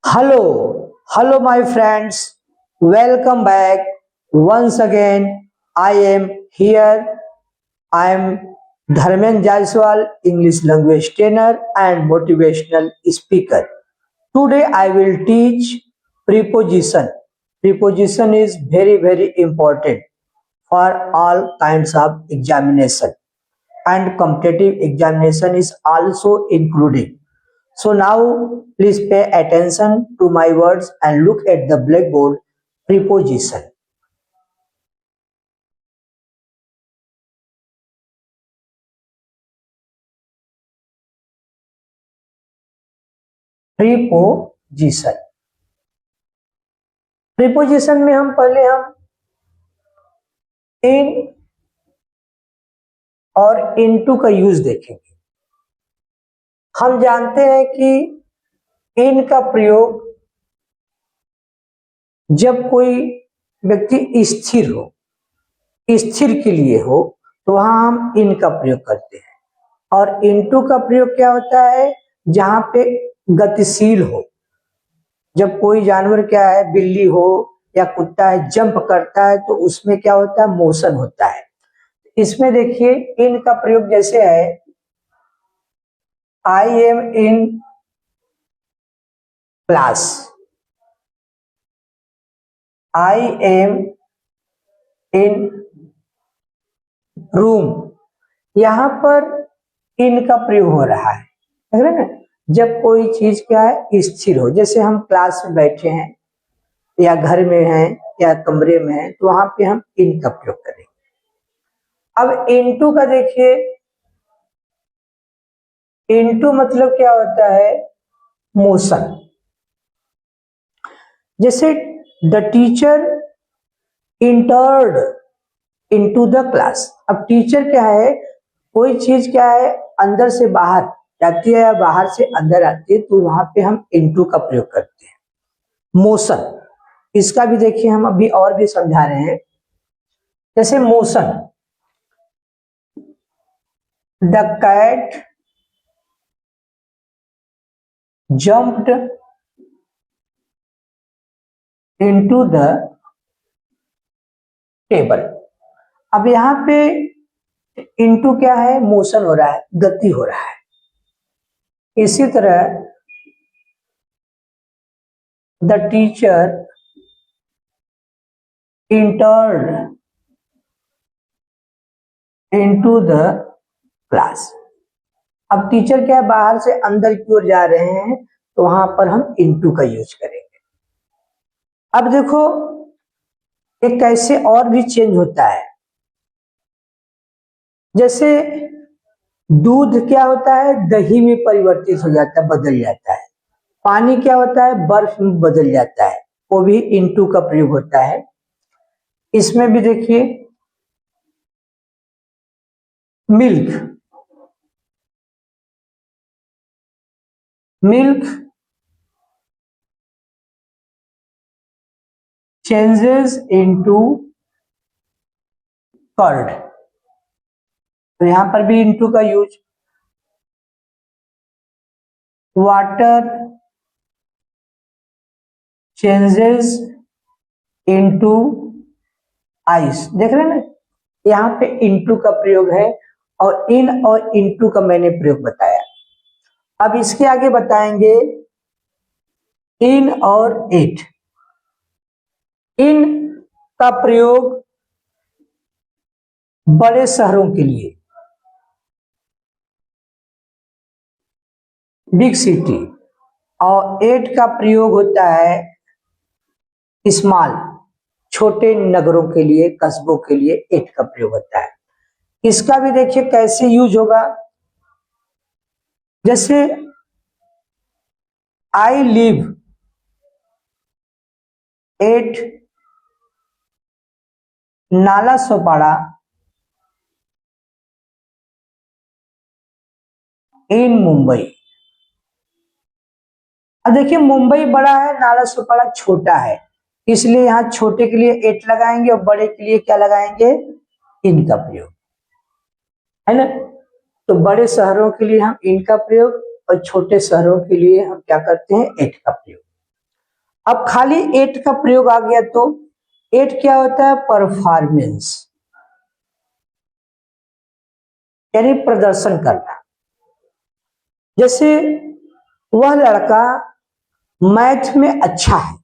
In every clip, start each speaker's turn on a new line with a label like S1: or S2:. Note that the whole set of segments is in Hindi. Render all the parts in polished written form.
S1: Hello, my friends. Welcome back. Once again, I am here. I am Dharmen Jaiswal, English language trainer and motivational speaker. Today, I will teach preposition. Preposition is very important for all kinds of examination, and competitive examination is also including. So now please pay attention to my words and look at the blackboard. Preposition. Preposition. Preposition में हम पहले इन और इनटू का यूज देखेंगे। हम जानते हैं कि इन का प्रयोग जब कोई व्यक्ति स्थिर हो, स्थिर के लिए हो, तो वहां हम इन का प्रयोग करते हैं। और इनटू का प्रयोग क्या होता है? जहां पे गतिशील हो, जब कोई जानवर क्या है, बिल्ली हो या कुत्ता है, जंप करता है तो उसमें क्या होता है? मोशन होता है। इसमें देखिए इन का प्रयोग जैसे है, I am in class, I am in room. यहां पर इन का प्रयोग हो रहा है, देख रहे हैं ना? जब कोई चीज क्या है? स्थिर हो। जैसे हम क्लास में बैठे हैं या घर में हैं या कमरे में हैं, तो वहां पे हम इन का प्रयोग करेंगे। अब इनटू का देखिए, इनटू मतलब क्या होता है? मोशन। जैसे the teacher entered into the class. अब टीचर क्या है? कोई चीज क्या है? अंदर से बाहर जाती है या बाहर से अंदर आती है, तो वहां पे हम इनटू का प्रयोग करते हैं। मोशन, इसका भी देखिए हम अभी और भी समझा रहे हैं। जैसे motion, the cat jumped into the table। अब यहां पे into क्या है? मोशन हो रहा है, गति हो रहा है। इसी तरह the teacher entered into the class। अब टीचर क्या है? बाहर से अंदर की ओर जा रहे हैं, तो वहां पर हम इनटू का यूज करेंगे। अब देखो एक कैसे और भी चेंज होता है। जैसे दूध क्या होता है? दही में परिवर्तित हो जाता है, बदल जाता है। पानी क्या होता है? बर्फ में बदल जाता है, वो भी इनटू का प्रयोग होता है। इसमें भी देखिए milk, milk changes into curd, तो यहां पर भी इनटू का use. Water changes into ice. देख रहे हैं ना, यहाँ पे इनटू का प्रयोग है और इन और इनटू का मैंने प्रयोग बताया। अब इसके आगे बताएंगे इन और एट। इन का प्रयोग बड़े शहरों के लिए, बिग सिटी, और एट का प्रयोग होता है स्मॉल, छोटे नगरों के लिए, कस्बों के लिए एट का प्रयोग होता है। इसका भी देखिए कैसे यूज होगा। जैसे आई लिव एट नाला सोपाड़ा इन मुंबई। अब देखिए मुंबई बड़ा है, नाला सोपाड़ा छोटा है, इसलिए यहां छोटे के लिए एट लगाएंगे और बड़े के लिए क्या लगाएंगे? इन का प्रयोग, है ना? तो बड़े शहरों के लिए हम इन का प्रयोग और छोटे शहरों के लिए हम क्या करते हैं? एट का प्रयोग। अब खाली एट का प्रयोग आ गया तो एट क्या होता है? परफॉर्मेंस, यानी प्रदर्शन करना। जैसे वह लड़का मैथ में अच्छा है,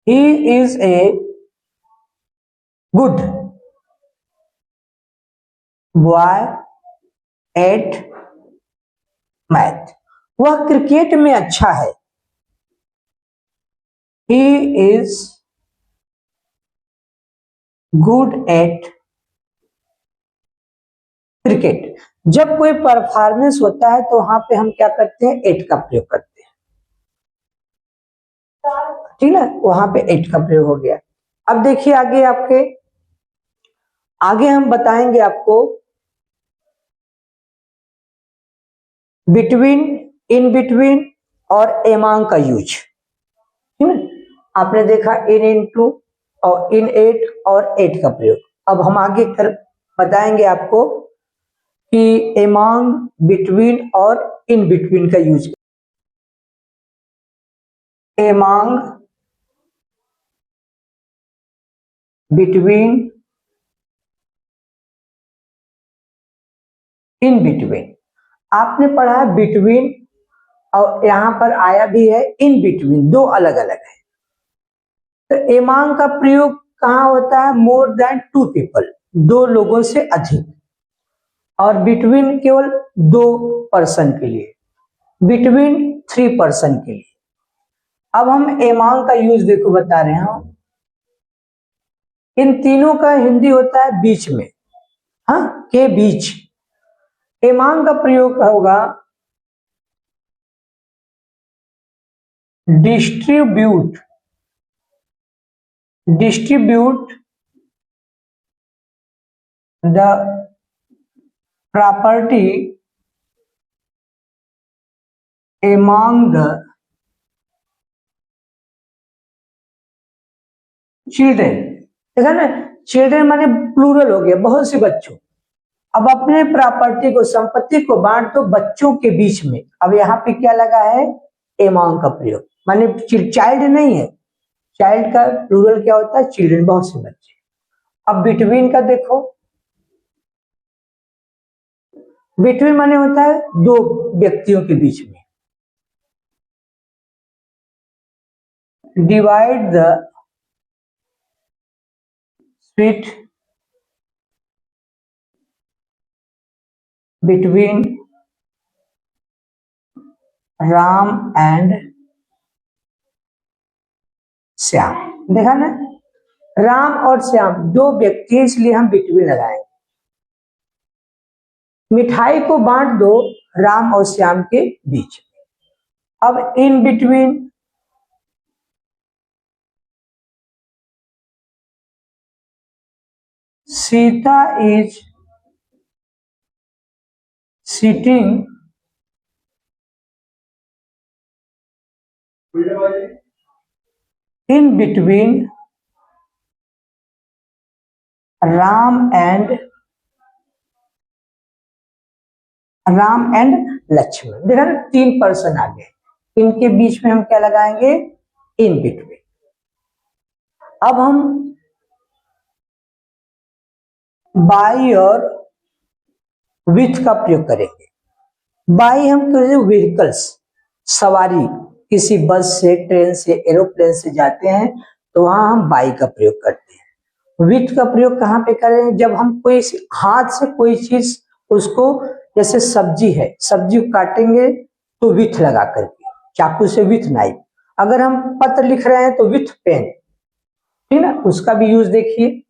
S1: he is a good boy at math. वह क्रिकेट में अच्छा है, he is good at cricket. जब कोई परफॉर्मेंस होता है तो वहां पे हम क्या करते हैं? एट का प्रयोग करते हैं, ठीक है, वहां पे एट का प्रयोग हो गया। अब देखिए आगे आपके, आगे हम बताएंगे आपको बिटवीन, इन बिटवीन और एमांग का यूज, ठीक है। आपने देखा इन इनटू और इन एट और एट का प्रयोग। अब हम आगे कर बताएंगे आपको कि एमांग, बिटवीन और इन बिटवीन का use. Among, between, in between. आपने पढ़ा है बिटवीन और यहां पर आया भी है इन बिटवीन, दो अलग अलग है। तो एमांग का प्रयोग कहां होता है? मोर देन टू पीपल, दो लोगों से अधिक। और बिटवीन केवल दो पर्सन के लिए, बिटवीन थ्री पर्सन के लिए। अब हम एमांग का यूज देखो बता रहे हैं, इन तीनों का हिंदी होता है बीच में, हाँ, के बीच। एमांग का प्रयोग होगा distribute, distribute the property among the children. देखा ना, चिल्ड्रेन माने प्लूरल हो गया, बहुत से बच्चों। अब अपने प्रॉपर्टी को, संपत्ति को बांट दो बच्चों के बीच में। अब यहाँ पे क्या लगा है? एमांग का प्रयोग, माने चाइल्ड नहीं है, चाइल्ड का प्लूरल क्या होता है? चिल्ड्रेन, बहुत से बच्चे। अब बिटवीन का देखो, बिटवीन माने होता है दो व्यक्तियों के बीच में। Divide the sweet between Ram and Shyam. देखा ना, राम और श्याम दो व्यक्ति, इसलिए हम बिटवीन लगाएंगे। मिठाई को बांट दो राम और श्याम के बीच में। अब in between, Sita is sitting in between Ram and Lakshman. देखा ना, तीन पर्सन आ गए, इनके बीच में हम क्या लगाएंगे? In between. अब हम बाई और विथ का प्रयोग करेंगे। बाई हम कहेंगे व्हीकल्स, सवारी, किसी बस से, ट्रेन से, एरोप्लेन से जाते हैं तो वहां हम बाई का प्रयोग करते हैं। विथ का प्रयोग कहाँ पे करें? जब हम कोई हाथ से कोई चीज उसको, जैसे सब्जी है, सब्जी को काटेंगे तो विथ लगा करके, चाकू से विथ नाइफ। अगर हम पत्र लिख रहे हैं तो विथ पेन, ठीक ना, उसका भी यूज देखिए।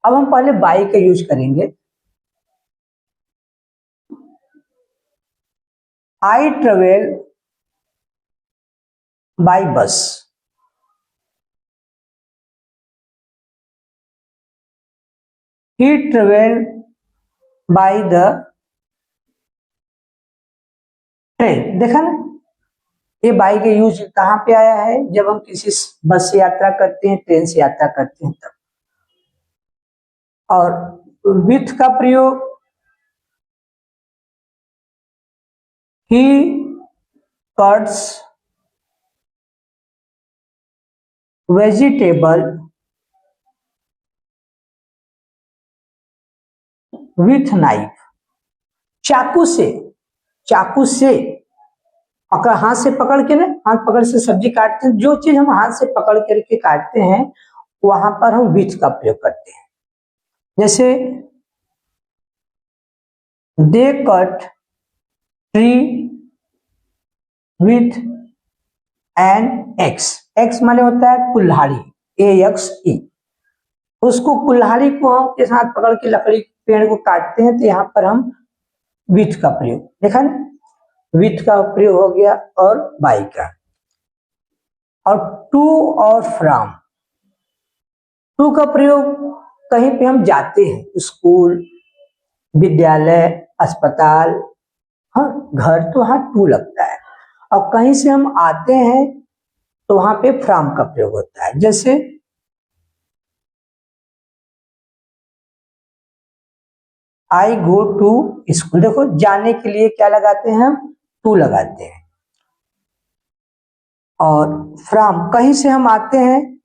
S1: अब हम पहले बाई का यूज करेंगे। I travel by bus, he traveled by the train. देखा ना, ये बाई का यूज कहाँ पे आया है? जब हम किसी बस से यात्रा करते हैं, ट्रेन से यात्रा करते हैं तब। और विथ का प्रयोग ही cuts vegetable with knife। चाकू से पकड़, हाथ से पकड़ के ना, हाथ पकड़ से सब्जी काटते हैं, जो चीज हम हाथ से पकड़ करके काटते हैं वहां पर हम विथ का प्रयोग करते हैं। जैसे they cut tree with an axe. Axe माने होता है कुल्हाड़ी, AXE। उसको कुल्हाड़ी को हम के साथ पकड़ के लकड़ी पेड़ को काटते हैं, तो यहाँ पर हम विथ का प्रयोग, देखा ना, विथ का प्रयोग हो गया। और बाई का, और टू और फ्रॉम। टू का प्रयोग कहीं पे हम जाते हैं, स्कूल, विद्यालय, अस्पताल, हाँ, घर, तो वहां टू लगता है। और कहीं से हम आते हैं तो वहां पे फ्रॉम का प्रयोग होता है। जैसे आई गो टू स्कूल, देखो जाने के लिए क्या लगाते हैं हम, टू लगाते हैं। और फ्रॉम, कहीं से हम आते हैं,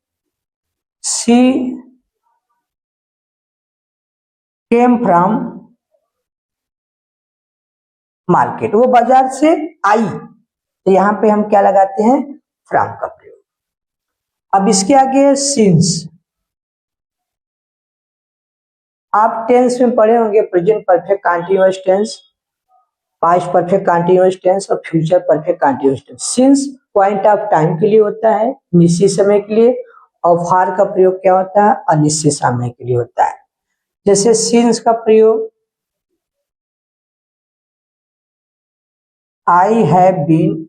S1: सी केम फ्रॉम मार्केट, वो बाजार से आई, तो यहां पे हम क्या लगाते हैं, फ्रॉम का प्रयोग। अब इसके आगे सिंस। आप टेंस में पढ़े होंगे, present perfect continuous tense, past perfect continuous tense और future perfect continuous tense. Since point of time के लिए होता है, निश्चित समय के लिए, और फार का प्रयोग क्या होता है, अनिश्चित समय के लिए होता है। जैसे सिंस का प्रयोग, आई हैव बीन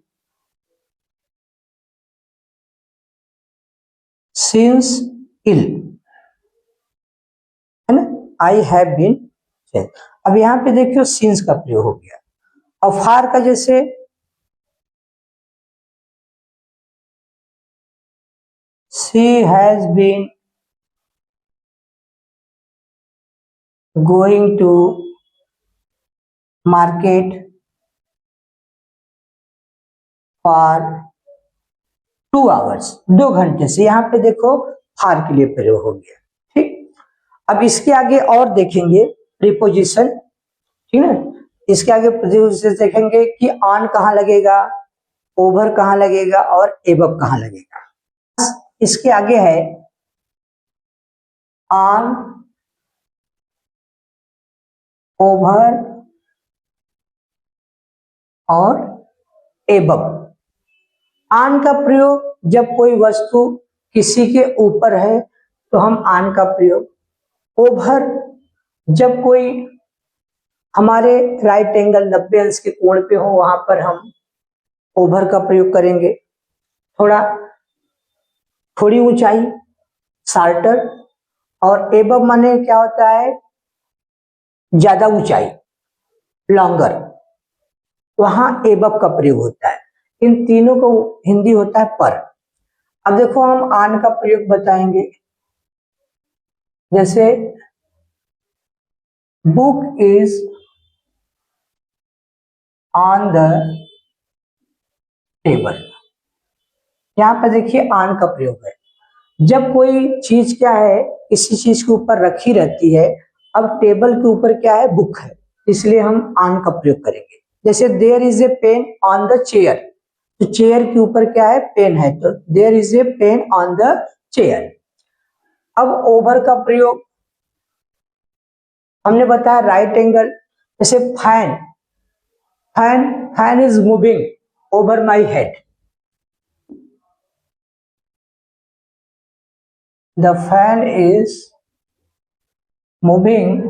S1: सिंस इल, है ना, आई हैव बीन। अब यहां पे देखियो सिंस का प्रयोग हो गया। और फार का, जैसे she has been going to market for 2 hours, 2 घंटे से, यहां पे देखो फार के लिए प्रयोग हो गया। ठीक, अब इसके आगे और देखेंगे प्रीपोजिशन, ठीक है। इसके आगे प्रीपोजिशन देखेंगे कि ऑन कहां लगेगा, ओवर कहां लगेगा, और एबव कहां लगेगा। इसके आगे है ऑन, ओवर और एबव। ऑन का प्रयोग जब कोई वस्तु किसी के ऊपर है तो हम ऑन का प्रयोग, ओवर जब कोई हमारे राइट एंगल 90 अंश के कोण पे हो वहां पर हम ओवर का प्रयोग करेंगे। थोड़ी ऊंचाई, शार्टर। और एबव माने क्या होता है, ज्यादा ऊंचाई, लॉन्गर, वहां एबव का प्रयोग होता है। इन तीनों को हिंदी होता है पर। अब देखो हम आन का प्रयोग बताएंगे। जैसे book is on the table, यहां पर देखिए आन का प्रयोग है। जब कोई चीज क्या है, किसी चीज के ऊपर रखी रहती है, अब टेबल के ऊपर क्या है, बुक है, इसलिए हम आन का प्रयोग करेंगे। जैसे there is a pen on the chair, तो चेयर के ऊपर क्या है, पेन है, तो there is a pen on the chair. अब ओवर का प्रयोग हमने बताया राइट एंगल। जैसे fan, fan is moving over my head, the fan is moving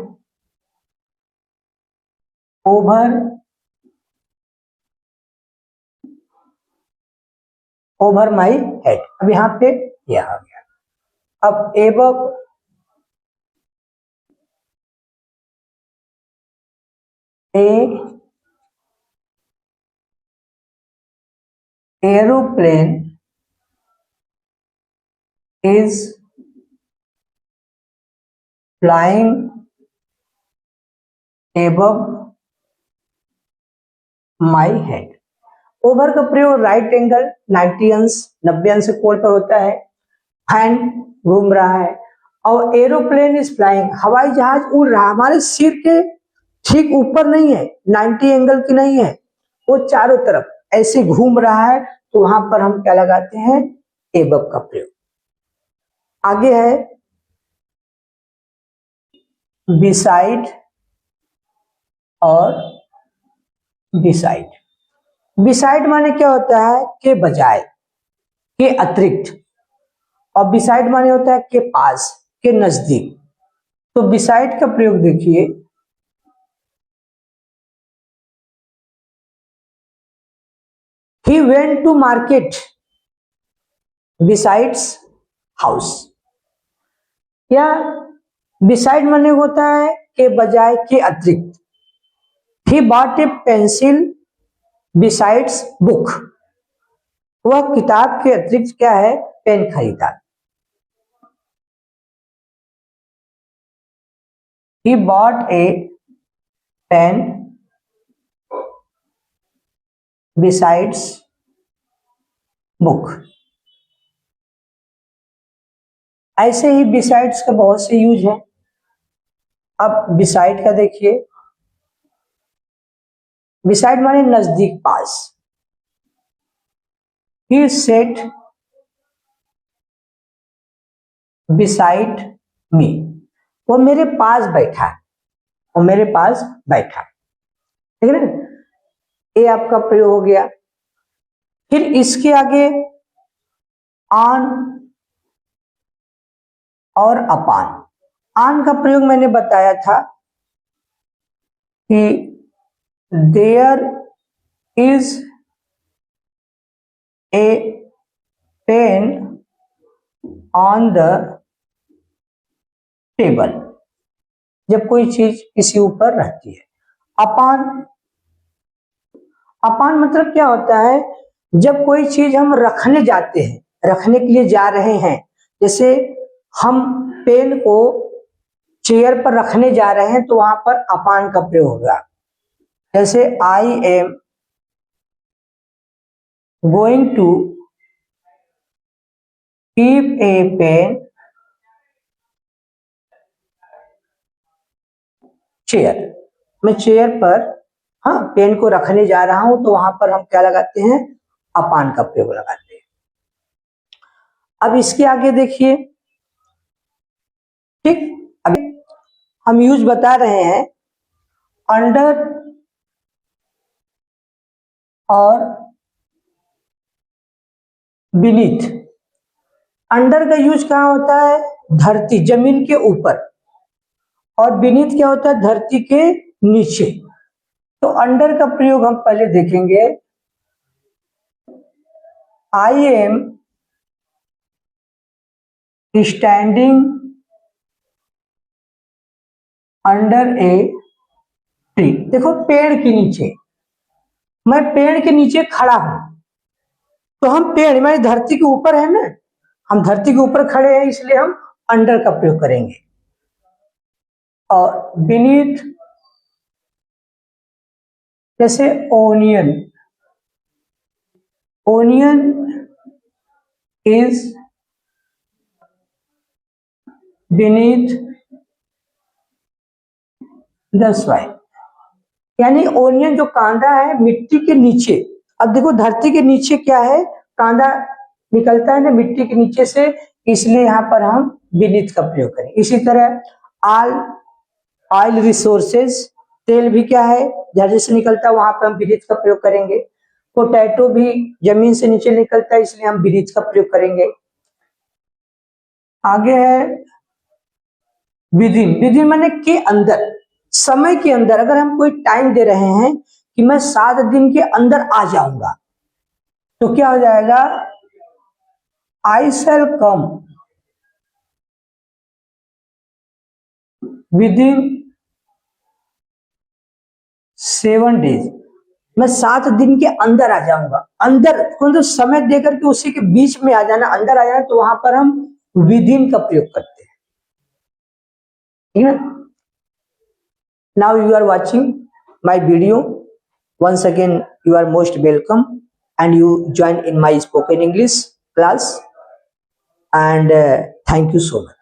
S1: over my head. अब यहां पे यह आ गया। अब above, a aeroplane is flying above my head। Over का प्रयोग राइट एंगल 90 अंश 90 अंश के कोण पर होता है। फैन घूम रहा है। और एरोप्लेन इज फ्लाइंग, हवाई जहाज उड़ रहा है, हमारे सिर के ठीक ऊपर नहीं है, 90 एंगल की नहीं है, वो चारों तरफ ऐसे घूम रहा है, तो वहां पर हम क्या लगाते हैं, एबव का प्रयोग। आगे है बिसाइड और बिसाइड। बिसाइड माने क्या होता है, के बजाय, के अतिरिक्त, और बिसाइड माने होता है के पास, के नजदीक। तो बिसाइड का प्रयोग देखिए, he went to market besides house. या बिसाइड माने होता है के बजाय, के अतिरिक्त। He bought a pencil besides book, वह किताब के अतिरिक्त क्या है, पेन खरीदा। He bought a pen besides book. ऐसे ही बिसाइड्स का बहुत से यूज है। अब बिसाइड का देखिए, बिसाइड माने नजदीक, पास। ही सेट बिसाइड मी, वो मेरे पास बैठा है, वो मेरे पास बैठा है, ठीक है ना। ये आपका प्रयोग हो गया। फिर इसके आगे ऑन और अपान। ऑन का प्रयोग मैंने बताया था कि there is a pen on the table, जब कोई चीज किसी ऊपर रहती है। अपान, अपान मतलब क्या होता है, जब कोई चीज हम रखने जाते हैं, रखने के लिए जा रहे हैं, जैसे हम पेन को चेयर पर रखने जा रहे हैं, तो वहां पर अपान का प्रयोग होगा। जैसे I am going to keep a pen chair, मैं चेयर पर, हाँ, पेन को रखने जा रहा हूं, तो वहां पर हम क्या लगाते हैं, अपान का प्रयोग लगाते हैं। अब इसके आगे देखिए, ठीक, अभी हम यूज बता रहे हैं अंडर और बीनीथ। अंडर का यूज कहाँ होता है, धरती, जमीन के ऊपर, और बीनीथ क्या होता है, धरती के नीचे। तो अंडर का प्रयोग हम पहले देखेंगे। I am standing under a tree, देखो पेड़ के नीचे, मैं पेड़ के नीचे खड़ा हूं, तो हम पेड़, मैं धरती के ऊपर है ना, हम धरती के ऊपर खड़े हैं, इसलिए हम अंडर का प्रयोग करेंगे। और बीनीथ, जैसे onion, onion is beneath the soil, यानी ओनियन जो कांदा है मिट्टी के नीचे। अब देखो धरती के नीचे क्या है, कांदा निकलता है ना मिट्टी के नीचे से, इसलिए यहाँ पर हम बीनीथ का प्रयोग करें। इसी तरह ऑल ऑयल रिसोर्सेज, तेल भी क्या है, धरती से निकलता है, वहां पर हम बीनीथ का प्रयोग करेंगे। पोटैटो भी जमीन से नीचे निकलता है, इसलिए हम बीनीथ का प्रयोग करेंगे। आगे है विदिन। विदिन माने के अंदर, समय के अंदर। अगर हम कोई टाइम दे रहे हैं कि मैं 7 दिन के अंदर आ जाऊंगा, तो क्या हो जाएगा, आई शैल कम विदिन 7 डेज, मैं 7 दिन के अंदर आ जाऊंगा। अंदर मतलब समय देकर के उसी के बीच में आ जाना, अंदर आ जाना, तो वहां पर हम विदिन का प्रयोग करते हैं, ठीक है। Now you are watching my video, once again you are most welcome. and you join in my spoken English class. And thank you so much.